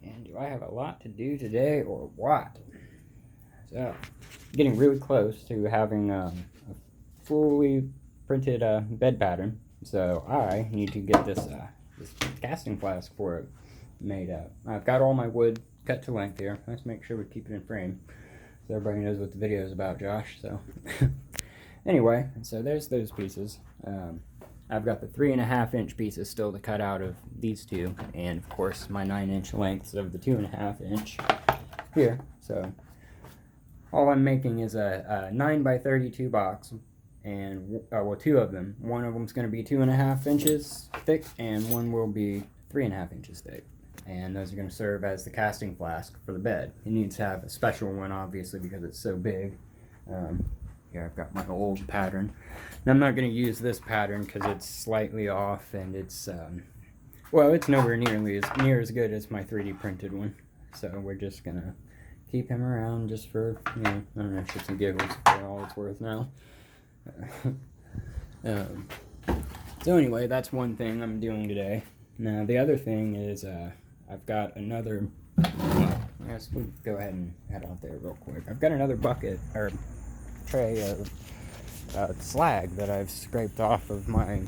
And do I have a lot to do today or what? So, getting really close to having a fully printed bed pattern. So I need to get this casting flask for it made up. I've got all my wood cut to length here. Let's make sure we keep it in frame so everybody knows what the video is about, Josh. So anyway, so there's those pieces. I've got the 3.5 inch pieces still to cut out of these two, and of course my 9-inch lengths of the 2.5 inch here. So all I'm making is a 9x32 box, and well, two of them. One of them's going to be 2.5 inches thick, and one will be 3.5 inches thick. And those are going to serve as the casting flask for the bed. It needs to have a special one, obviously, because it's so big. Here I've got my old pattern. And I'm not going to use this pattern because it's slightly off, and it's well, it's nowhere near as good as my 3D printed one. So we're just going to keep him around just for, you know, I don't know, shits and giggles for all it's worth now. So anyway, that's one thing I'm doing today. Now the other thing is I've got another, well, I guess we'll go ahead and head out there real quick. I've got another bucket or tray of slag that I've scraped off of my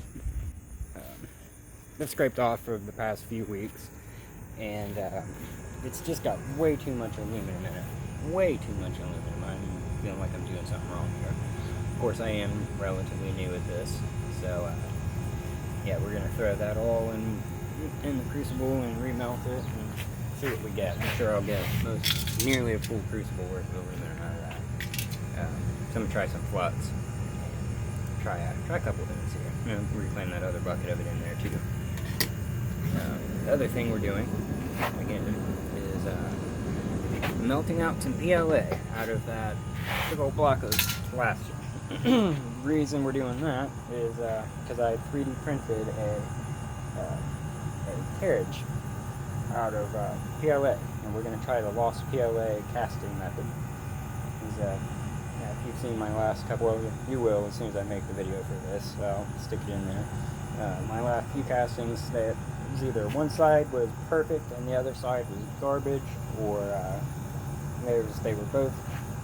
the past few weeks, and it's just got way too much aluminum in it. Way too much aluminum. I'm feeling like I'm doing something wrong here. Of course, I am relatively new at this, so yeah, we're gonna throw that all in the crucible and remelt it and see what we get. I'm sure I'll get nearly a full crucible worth of aluminum out of that. So I'm gonna try some flux. Try a couple things here. I'm gonna reclaim that other bucket of it in there too. The other thing we're doing again is melting out some PLA out of that big old block of plaster. The reason we're doing that is because I 3D printed a carriage out of PLA, and we're going to try the lost PLA casting method. Yeah, if you've seen my last couple of them, you will as soon as I make the video for this, so I'll stick it in there. My last few castings, that was either one side was perfect and the other side was garbage, or they were both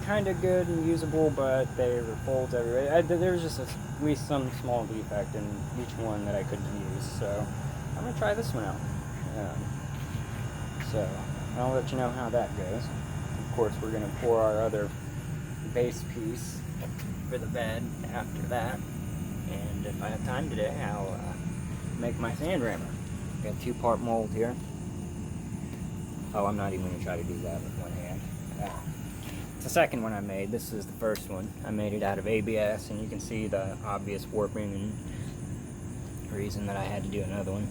kind of good and usable, but they were folds everywhere. There was just at least some small defect in each one that I couldn't use, so I'm going to try this one out. So I'll let you know how that goes. Of course, we're going to pour our other base piece for the bed after that, and if I have time today, I'll make my sand rammer. Got a 2-part mold here. Oh, I'm not even going to try to do that with one hand. It's the second one I made. This is the first one. I made it out of ABS, and you can see the obvious warping and reason that I had to do another one.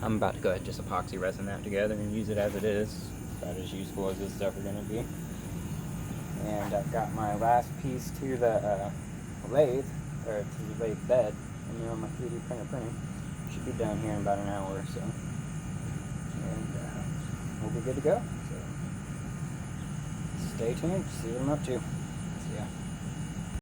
I'm about to go ahead and just epoxy resin that together and use it as it is. About as useful as this stuff are going to be. And I've got my last piece to the lathe, or to the lathe bed, and you know, my 3D printing. Should be done here in about an hour or so. And we'll be good to go. So stay tuned, see what I'm up to. See ya.